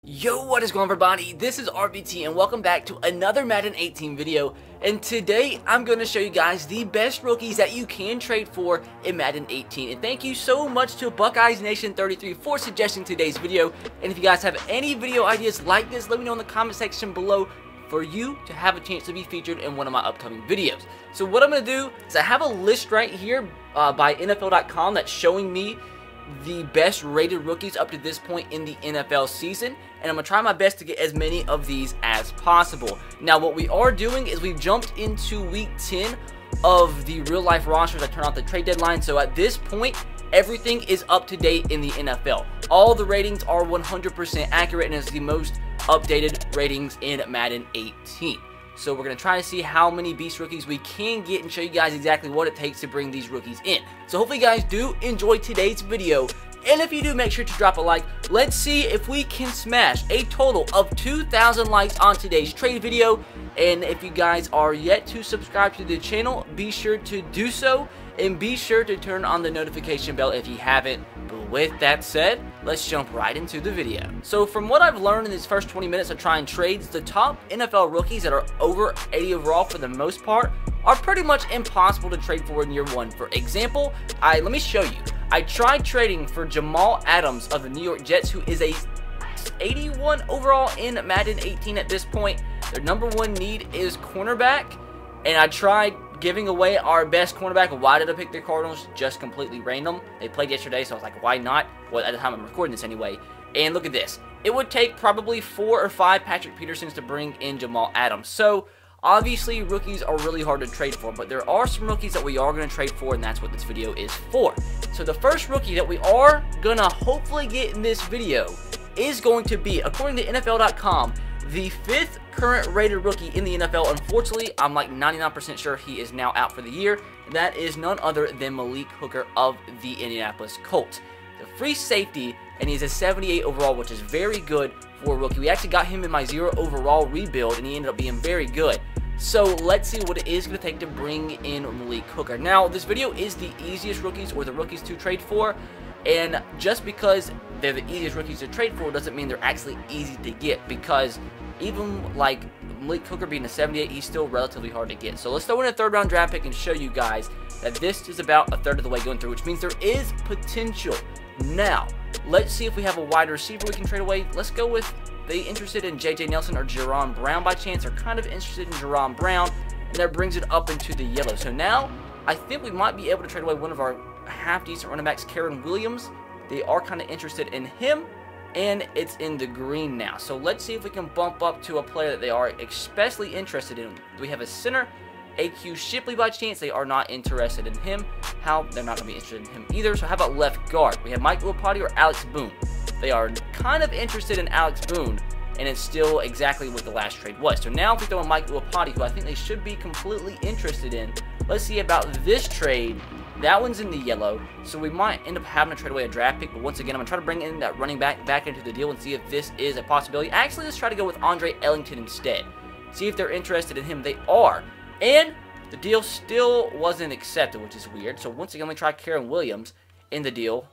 Yo, what is going on, everybody? This is RBT and welcome back to another Madden 18 video. And today I'm going to show you guys the best rookies that you can trade for in Madden 18. And thank you so much to Buckeyes Nation 33 for suggesting today's video. And if you guys have any video ideas like this, let me know in the comment section below for you to have a chance to be featured in one of my upcoming videos. So what I'm going to do is I have a list right here by NFL.com that's showing me the best rated rookies up to this point in the NFL season, and I'm going to try my best to get as many of these as possible. Now what we are doing is we've jumped into week 10 of the real life rosters. I turn off the trade deadline, so at this point everything is up to date in the NFL. All the ratings are 100% accurate and is the most updated ratings in Madden 18. So we're going to try to see how many beast rookies we can get and show you guys exactly what it takes to bring these rookies in. So hopefully you guys do enjoy today's video. And if you do, make sure to drop a like. Let's see if we can smash a total of 2,000 likes on today's trade video. And if you guys are yet to subscribe to the channel, be sure to do so. And be sure to turn on the notification bell if you haven't. But with that said, let's jump right into the video. So from what I've learned in these first 20 minutes of trying trades, the top NFL rookies that are over 80 overall for the most part are pretty much impossible to trade for in year one. For example, let me show you. I tried trading for Jamal Adams of the New York Jets, who is a 81 overall in Madden 18 at this point. Their number one need is cornerback, and I tried giving away our best cornerback. Why did I pick the Cardinals? Just completely random. They played yesterday, so I was like, why not? Well, at the time I'm recording this anyway. And look at this. It would take probably 4 or 5 Patrick Petersons to bring in Jamal Adams. So obviously rookies are really hard to trade for, but there are some rookies that we are going to trade for, and that's what this video is for. So the first rookie that we are going to hopefully get in this video is going to be, according to NFL.com, the 5th current rated rookie in the NFL. Unfortunately, I'm like 99% sure he is now out for the year. And that is none other than Malik Hooker of the Indianapolis Colts. The free safety, and he's a 78 overall, which is very good for a rookie. We actually got him in my 0 overall rebuild, and he ended up being very good. So let's see what it is going to take to bring in Malik Hooker. Now, this video is the easiest rookies or the rookies to trade for. And just because they're the easiest rookies to trade for doesn't mean they're actually easy to get, because even like Malik Hooker being a 78, he's still relatively hard to get. So let's throw in a 3rd round draft pick and show you guys that this is about a 1/3 of the way going through, which means there is potential. Now, let's see if we have a wide receiver we can trade away. Let's go with, they interested in J.J. Nelson or Jerron Brown by chance? They're kind of interested in Jerron Brown, and that brings it up into the yellow. So now, I think we might be able to trade away one of our half-decent running backs, Karen Williams. They are kind of interested in him, and it's in the green now. So let's see if we can bump up to a player that they are especially interested in. We have a center, AQ Shipley by chance. They are not interested in him. They're not going to be interested in him either. So how about left guard? We have Mike Iupati or Alex Boone. They are kind of interested in Alex Boone, and it's still exactly what the last trade was. So now if we throw in Mike Iupati, who I think they should be completely interested in, let's see about this trade. That one's in the yellow, so we might end up having to trade away a draft pick. But once again, I'm going to try to bring in that running back into the deal and see if this is a possibility. Actually, let's try to go with Andre Ellington instead. See if they're interested in him. They are. And the deal still wasn't accepted, which is weird. So once again, let me try Karen Williams, and the deal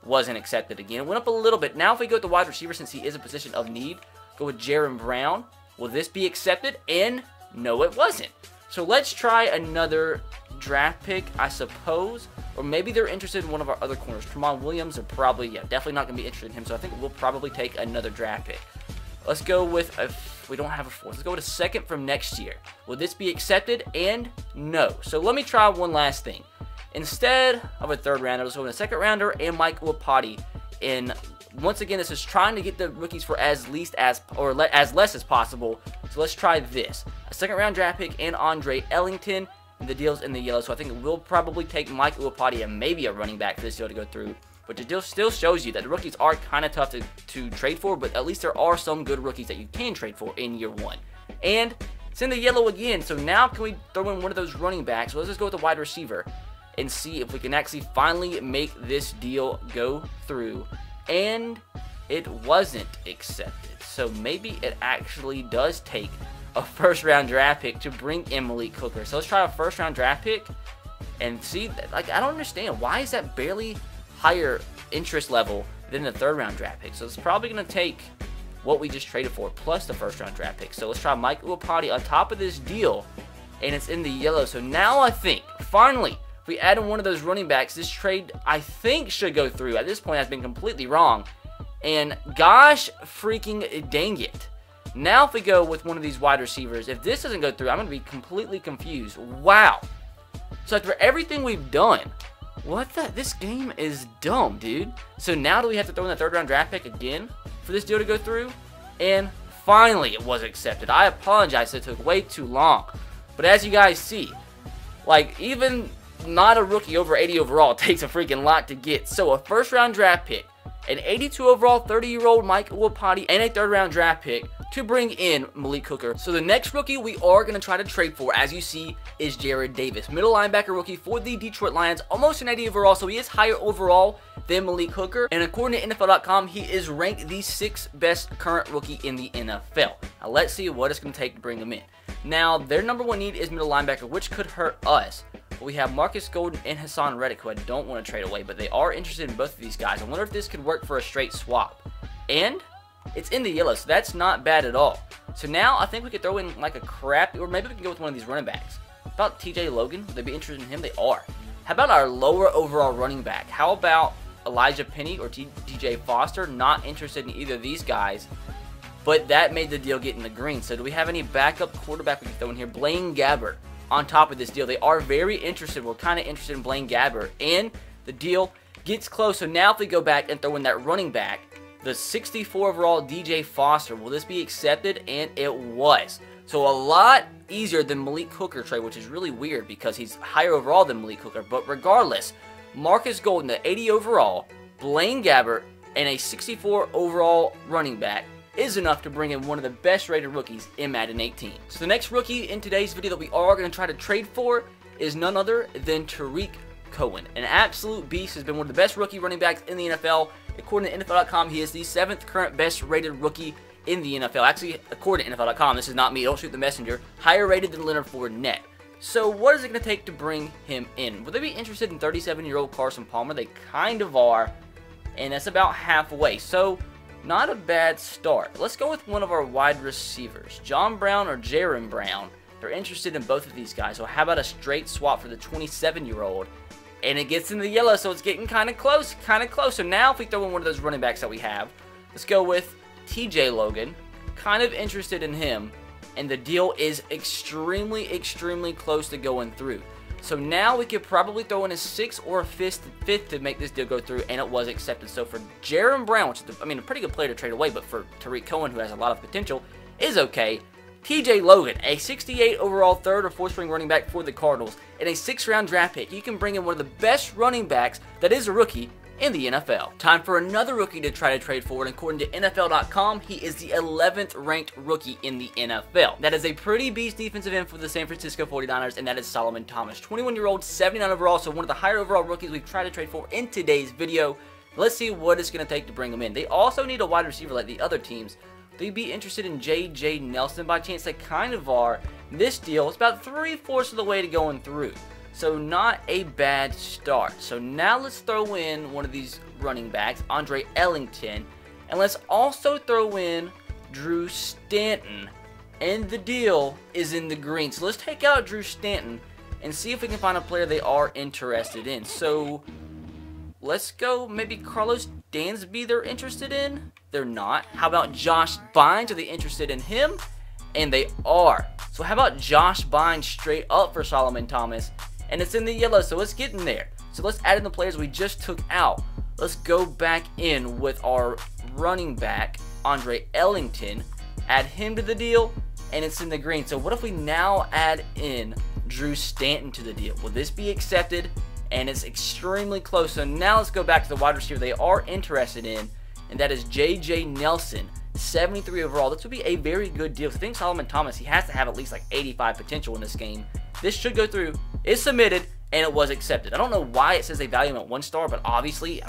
wasn't accepted again. It went up a little bit. Now if we go with the wide receiver, since he is a position of need, go with Jerron Brown. Will this be accepted? And no, it wasn't. So let's try another draft pick, I suppose, or maybe they're interested in one of our other corners. Tramon Williams are probably, definitely not going to be interested in him, so I think we'll probably take another draft pick. Let's go with, we don't have a 4th, let's go with a 2nd from next year. Will this be accepted? And no. So let me try one last thing. Instead of a 3rd rounder, let's go with a 2nd rounder and Mike Iupati. And once again, this is trying to get the rookies for as less as possible. So let's try this. A 2nd round draft pick and Andre Ellington. And the deal's in the yellow, so I think we'll probably take Mike Iupati and maybe a running back for this deal to go through. But the deal still shows you that the rookies are kind of tough to trade for, but at least there are some good rookies that you can trade for in year one. And it's in the yellow again, so now can we throw in one of those running backs? So let's just go with the wide receiver and see if we can actually finally make this deal go through. And it wasn't accepted, so maybe it actually does take a 1st round draft pick to bring in Malik Hooker. So let's try a 1st round draft pick and see. Like, I don't understand, why is that barely higher interest level than the 3rd round draft pick? So it's probably going to take what we just traded for, plus the first-round draft pick. So let's try Mike Iupati on top of this deal, and it's in the yellow. So now I think, finally, if we add in one of those running backs, this trade, I think, should go through. At this point, I've been completely wrong. And gosh freaking dang it. Now if we go with one of these wide receivers, if this doesn't go through, I'm going to be completely confused. Wow. So after everything we've done, this game is dumb, dude. So now do we have to throw in the third-round draft pick again for this deal to go through? And finally, it was accepted. I apologize, it took way too long. But as you guys see, like, even not a rookie over 80 overall takes a freaking lot to get. So a first-round draft pick, an 82 overall 30-year-old Mike Iupati, and a third-round draft pick to bring in Malik Hooker. So the next rookie we are going to try to trade for, as you see, is Jared Davis. Middle linebacker rookie for the Detroit Lions, almost an 80 overall, so he is higher overall than Malik Hooker. And according to NFL.com, he is ranked the 6th best current rookie in the NFL. Now let's see what it's going to take to bring him in. Now, their number one need is middle linebacker, which could hurt us. But we have Marcus Golden and Hassan Reddick, who I don't want to trade away, but they are interested in both of these guys. I wonder if this could work for a straight swap. And it's in the yellow, so that's not bad at all. So now I think we could throw in like a crap, or maybe we can go with one of these running backs. How about TJ Logan? Would they be interested in him? They are. How about our lower overall running back? How about Elijah Penny or DJ Foster? Not interested in either of these guys. But that made the deal get in the green. So do we have any backup quarterback we can throw in here? Blaine Gabbert on top of this deal. They are very interested. We're kind of interested in Blaine Gabbert. And the deal gets close. So now if we go back and throw in that running back, the 64 overall DJ Foster, will this be accepted? And it was. So a lot easier than Malik Hooker trade, which is really weird because he's higher overall than Malik Hooker. But regardless, Marcus Golden, the 80 overall, Blaine Gabbert, and a 64 overall running back is enough to bring in one of the best rated rookies in Madden 18. So the next rookie in today's video that we are going to try to trade for is none other than Tariq Cohen. An absolute beast, has been one of the best rookie running backs in the NFL. According to NFL.com, he is the 7th current best rated rookie in the NFL. Actually, according to NFL.com, this is not me, don't shoot the messenger, higher rated than Leonard Fournette. So what is it going to take to bring him in? Would they be interested in 37-year-old Carson Palmer? They kind of are, and that's about halfway. So not a bad start. Let's go with one of our wide receivers, John Brown or Jaron Brown. They're interested in both of these guys. So how about a straight swap for the 27-year-old? And it gets in the yellow, so it's getting kind of close, So now if we throw in one of those running backs that we have, let's go with TJ Logan. Kind of interested in him. And the deal is extremely, extremely close to going through. So now we could probably throw in a 6th or a 5th to make this deal go through, and it was accepted. So for Jaron Brown, which is, a pretty good player to trade away, but for Tariq Cohen, who has a lot of potential, is okay. TJ Logan, a 68 overall 3rd or 4th string running back for the Cardinals, and a 6th-round draft pick. You can bring in one of the best running backs that is a rookie in the NFL. Time for another rookie to try to trade for, and according to NFL.com, he is the 11th ranked rookie in the NFL. That is a pretty beast defensive end for the San Francisco 49ers, and that is Solomon Thomas. 21-year-old, 79 overall, so one of the higher overall rookies we've tried to trade for in today's video. Let's see what it's going to take to bring him in. They also need a wide receiver like the other teams. They'd be interested in J.J. Nelson by chance. They kind of are. This deal is about 3/4 of the way to going through. So not a bad start. So now let's throw in one of these running backs, Andre Ellington. And let's also throw in Drew Stanton. And the deal is in the green. So let's take out Drew Stanton and see if we can find a player they are interested in. So let's go maybe Carlos Dansby they're interested in. They're not. How about Josh Bynes? Are they interested in him? And they are. So how about Josh Bynes straight up for Solomon Thomas? And it's in the yellow, so let's get in there. So let's add in the players we just took out. Let's go back in with our running back, Andre Ellington. Add him to the deal, and it's in the green. So what if we now add in Drew Stanton to the deal? Will this be accepted? And it's extremely close. So now let's go back to the wide receiver they are interested in, and that is J.J. Nelson, 73 overall. This would be a very good deal. I think Solomon Thomas, he has to have at least like 85 potential in this game. This should go through. It's submitted, and it was accepted. I don't know why it says they value him at 1 star, but obviously,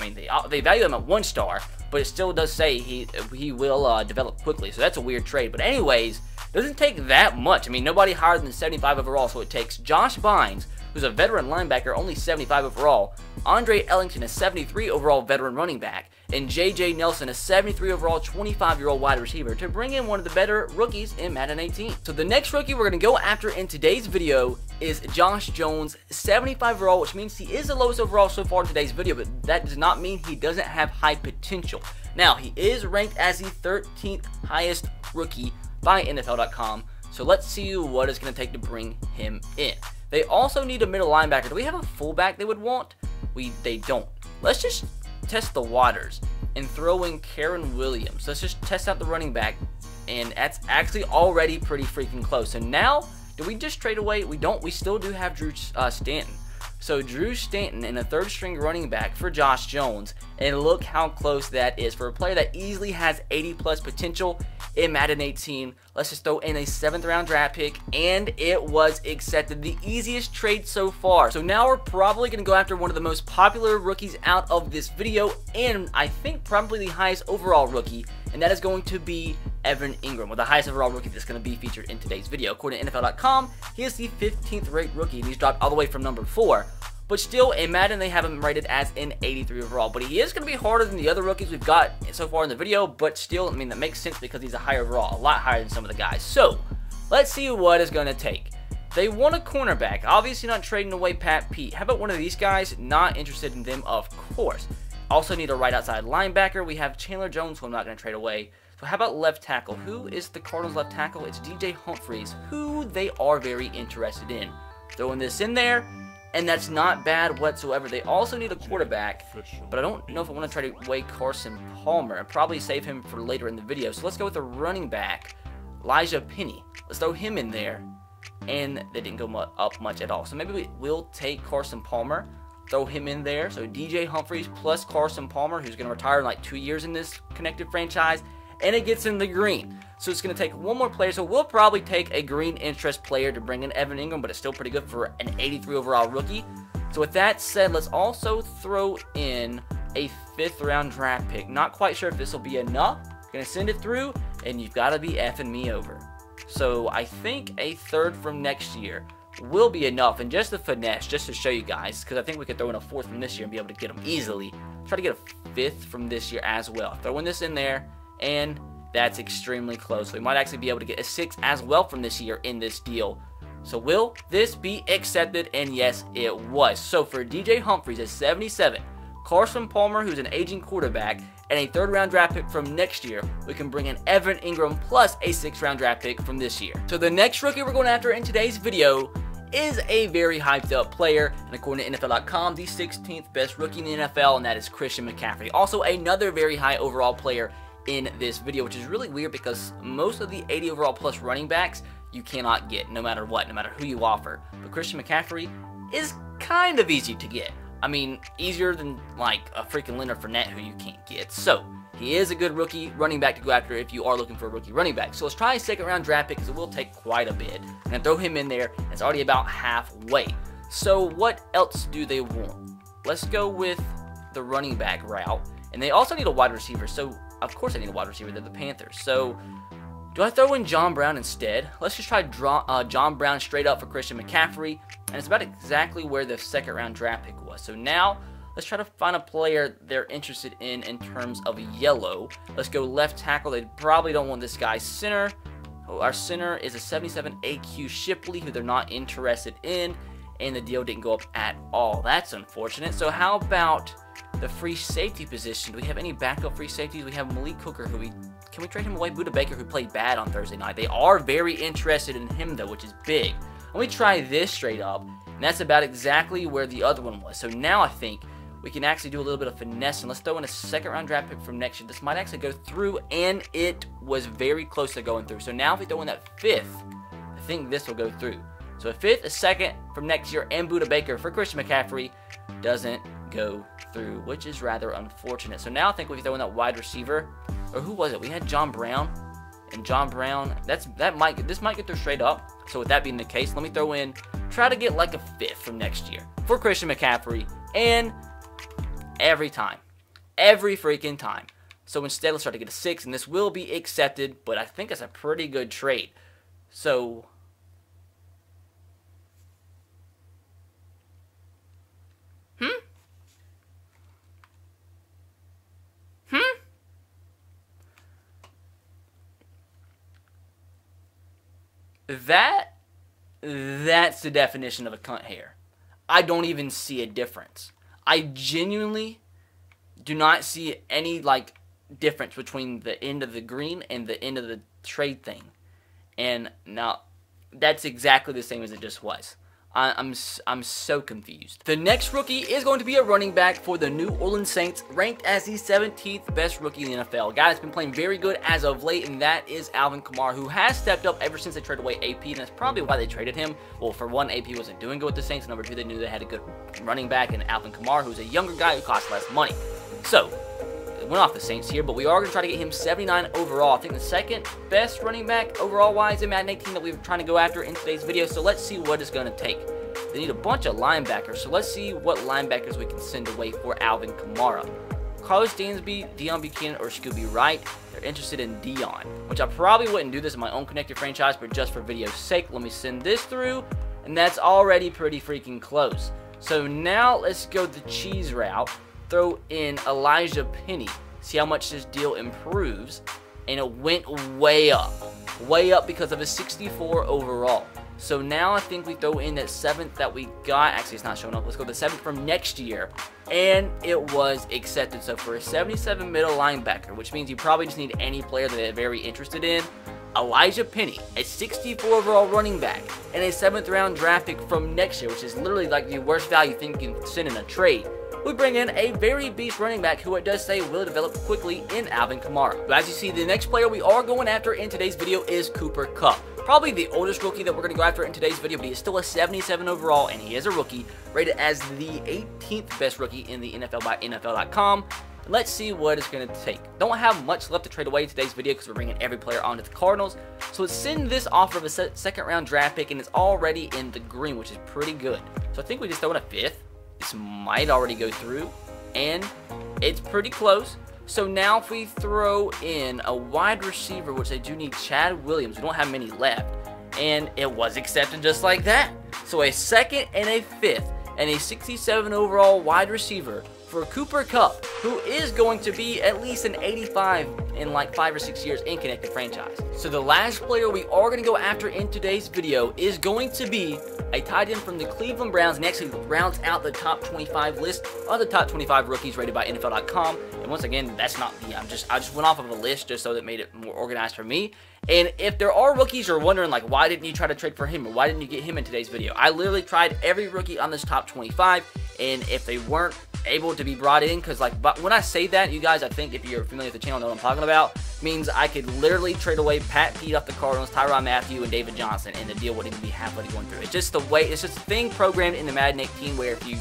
they value him at 1 star, but it still does say he will develop quickly. So that's a weird trade. But anyways, it doesn't take that much. Nobody higher than 75 overall, so it takes Josh Bynes, who's a veteran linebacker, only 75 overall, Andre Ellington, a 73 overall veteran running back, and J.J. Nelson, a 73 overall, 25-year-old wide receiver, to bring in one of the better rookies in Madden 18. So the next rookie we're going to go after in today's video is Josh Jones, 75 overall, which means he is the lowest overall so far in today's video, but that does not mean he doesn't have high potential. Now, he is ranked as the 13th highest rookie by NFL.com, so let's see what it's going to take to bring him in. They also need a middle linebacker. Do we have a fullback they would want? They don't. Let's just test the waters and throw in Karen Williams. Let's just test out the running back, and that's actually already pretty freaking close. So now, do we just trade away? We don't. We still do have Drew Stanton. So Drew Stanton and a third string running back for Josh Jones, and look how close that is for a player that easily has 80 plus potential in Madden 18. Let's just throw in a 7th round draft pick, and it was accepted. The easiest trade so far. So now we're probably going to go after one of the most popular rookies out of this video, and I think probably the highest overall rookie, and that is going to be Evan Ingram, with the highest overall rookie that's going to be featured in today's video. According to NFL.com, he is the 15th ranked rookie, and he's dropped all the way from number 4. But still, in Madden, they have him rated as an 83 overall. But he is going to be harder than the other rookies we've got so far in the video. But still, I mean, that makes sense because he's a higher overall, a lot higher than some of the guys. So, let's see what it's going to take. They want a cornerback. Obviously not trading away Pat Pete. How about one of these guys? Not interested in them, of course. Also need a right outside linebacker. We have Chandler Jones, who I'm not going to trade away. So how about left tackle? Who is the Cardinals left tackle? It's DJ Humphries, who they are very interested in. Throwing this in there, and that's not bad whatsoever. They also need a quarterback, but I don't know if I want to trade away Carson Palmer. I'll probably save him for later in the video. So let's go with a running back, Elijah Penny. Let's throw him in there, and they didn't go up much at all. So maybe we'll take Carson Palmer, throw him in there. So DJ Humphries plus Carson Palmer, who's going to retire in like 2 years in this connected franchise, and it gets in the green. So it's going to take one more player. So we'll probably take a green interest player to bring in Evan Ingram, but it's still pretty good for an 83 overall rookie. So with that said, let's also throw in a 5th round draft pick. Not quite sure if this will be enough. Going to send it through, and you've got to be effing me over. So I think a 3rd from next year will be enough, and just the finesse, just to show you guys, because I think we could throw in a 4th from this year and be able to get them easily. Try to get a 5th from this year as well. Throwing this in there, and that's extremely close. We might actually be able to get a 6th as well from this year in this deal. So will this be accepted? And yes, it was. So for DJ Humphries at 77, Carson Palmer, who's an aging quarterback, and a 3rd round draft pick from next year, we can bring in Evan Ingram plus a 6th round draft pick from this year. So the next rookie we're going after in today's video is a very hyped up player, and according to NFL.com, the 16th best rookie in the NFL, and that is Christian McCaffrey. Also another very high overall player in this video, which is really weird because most of the 80 overall plus running backs you cannot get, no matter what, no matter who you offer. But Christian McCaffrey is kind of easy to get. I mean, easier than like a freaking Leonard Fournette who you can't get. So he is a good rookie running back to go after if you are looking for a rookie running back. So let's try a 2nd round draft pick because it will take quite a bit. And throw him in there. It's already about halfway. So what else do they want? Let's go with the running back route. And they also need a wide receiver. So of course I need a wide receiver. They're the Panthers. So do I throw in John Brown instead? Let's just try John Brown straight up for Christian McCaffrey. And it's about exactly where the 2nd round draft pick was. So now let's try to find a player they're interested in terms of yellow. Let's go left tackle. They probably don't want this guy. Center. Oh, our center is a 77 AQ Shipley, who they're not interested in. And the deal didn't go up at all. That's unfortunate. So how about the free safety position? Do we have any backup free safeties? We have Malik Hooker, who can we trade him away? Buda Baker, who played bad on Thursday night. They are very interested in him, though, which is big. Let me try this straight up, and that's about exactly where the other one was. So now I think we can actually do a little bit of finesse, and let's throw in a 2nd round draft pick from next year. This might actually go through, and it was very close to going through. So now if we throw in that 5th, I think this will go through. So a 5th, a 2nd from next year, and Buda Baker for Christian McCaffrey doesn't go through, which is rather unfortunate. So now I think we throw in that wide receiver, or who was it? We had John Brown, and John Brown, this might get through straight up. So with that being the case, let me throw in, try to get like a 5th from next year for Christian McCaffrey, and every freaking time. So instead, let's try to get a 6th, and this will be accepted, but I think it's a pretty good trade. So That's the definition of a cunt hair. I don't even see a difference. I genuinely do not see any, like, difference between the end of the green and the end of the trade thing. And now, that's exactly the same as it just was. I'm so confused. The next rookie is going to be a running back for the New Orleans Saints, ranked as the 17th best rookie in the NFL. A guy that's been playing very good as of late, and that is Alvin Kamara, who has stepped up ever since they traded away AP, and that's probably why they traded him. Well, for one, AP wasn't doing good with the Saints. Number two, they knew they had a good running back in Alvin Kamara, who's a younger guy who costs less money. So, went off the Saints here, but we are going to try to get him 79 overall. I think the second best running back overall-wise in Madden 18 that we were trying to go after in today's video, so let's see what it's going to take. They need a bunch of linebackers, so let's see what linebackers we can send away for Alvin Kamara. Carlos Dansby, Dion Buchanan, or Scooby Wright. They're interested in Dion, which I probably wouldn't do this in my own connected franchise, but just for video's sake, let me send this through, and that's already pretty freaking close. So now let's go the cheese route. Throw in Elijah Penny, see how much this deal improves, and it went way up because of a 64 overall. So now I think we throw in that 7th that we got. Actually, it's not showing up. Let's go to the 7th from next year, and it was accepted. So for a 77 middle linebacker, which means you probably just need any player that they're very interested in, Elijah Penny, a 64 overall running back, and a 7th round draft pick from next year, which is literally like the worst value thing you can send in a trade. We bring in a very beast running back who it does say will develop quickly in Alvin Kamara. But as you see, the next player we are going after in today's video is Cooper Kupp. Probably the oldest rookie that we're going to go after in today's video, but he is still a 77 overall, and he is a rookie, rated as the 18th best rookie in the NFL by NFL.com. Let's see what it's going to take. Don't have much left to trade away in today's video because we're bringing every player onto the Cardinals. So let's send this offer of a second round draft pick, and it's already in the green, which is pretty good. So I think we just throw in a 5th. This might already go through, and it's pretty close. So now if we throw in a wide receiver, which they do need, Chad Williams, we don't have many left, and it was accepted just like that. So a 2nd and a 5th, and a 67 overall wide receiver for Cooper Kupp, who is going to be at least an 85 in like 5 or 6 years in connected franchise. So the last player we are going to go after in today's video is going to be a tight end from the Cleveland Browns, and actually rounds out the top 25 list of the top 25 rookies rated by NFL.com. And once again, that's not me. I just went off of a list just so that made it more organized for me. And if there are rookies you're wondering, like, why didn't you try to trade for him, or why didn't you get him in today's video? I literally tried every rookie on this top 25, and if they weren't able to be brought in, because like, but when I say that, you guys, I think if you're familiar with the channel, know what I'm talking about, means I could literally trade away Pat Pete off the Cardinals, Tyrann Mathieu, and David Johnson, and the deal wouldn't even be halfway going through. It's just the way, it's just a thing programmed in the Madden 18 where if you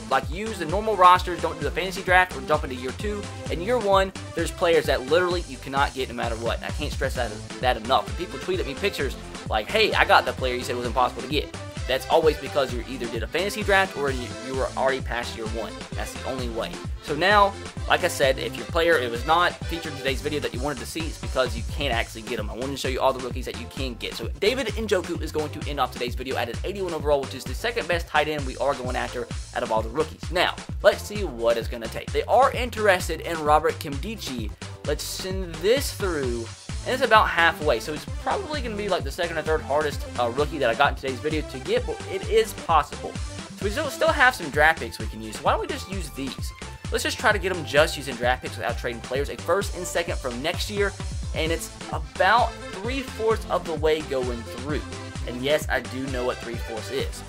like use the normal rosters, don't do the fantasy draft, or jump into year 2, and year 1, there's players that literally you cannot get no matter what. And I can't stress that enough. When people tweet at me pictures like, hey, I got the player you said was impossible to get. That's always because you either did a fantasy draft or you were already past year 1. That's the only way. So now, like I said, if your player it was not featured in today's video that you wanted to see, it's because you can't actually get them. I wanted to show you all the rookies that you can get. So David Njoku is going to end off today's video at an 81 overall, which is the 2nd best tight end we are going after out of all the rookies. Now, let's see what it's going to take. They are interested in Robert Kimdichie. Let's send this through. And it's about halfway, so it's probably going to be like the 2nd or 3rd hardest rookie that I got in today's video to get, but it is possible. So we still have some draft picks we can use. So why don't we just use these? Let's just try to get them just using draft picks without trading players. A 1st and 2nd from next year, and it's about 3/4 of the way going through. And yes, I do know what 3/4 is.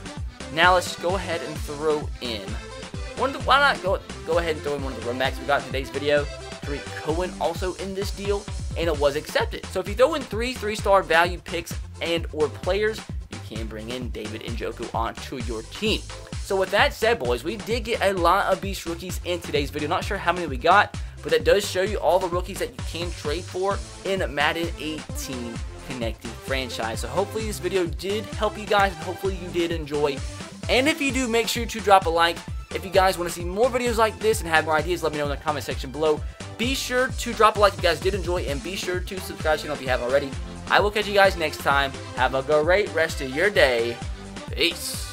Now let's just go ahead and throw in why not go ahead and throw in one of the run backs we got in today's video. Tariq Cohen also in this deal, and it was accepted. So if you throw in 3-star value picks and or players, you can bring in David Njoku onto your team. So with that said, boys, we did get a lot of beast rookies in today's video. Not sure how many we got, but that does show you all the rookies that you can trade for in Madden 18 connected franchise. So hopefully this video did help you guys, and hopefully you did enjoy. And if you do, make sure to drop a like. If you guys want to see more videos like this and have more ideas, let me know in the comment section below. Be sure to drop a like if you guys did enjoy, and be sure to subscribe to the channel if you haven't already. I will catch you guys next time. Have a great rest of your day. Peace.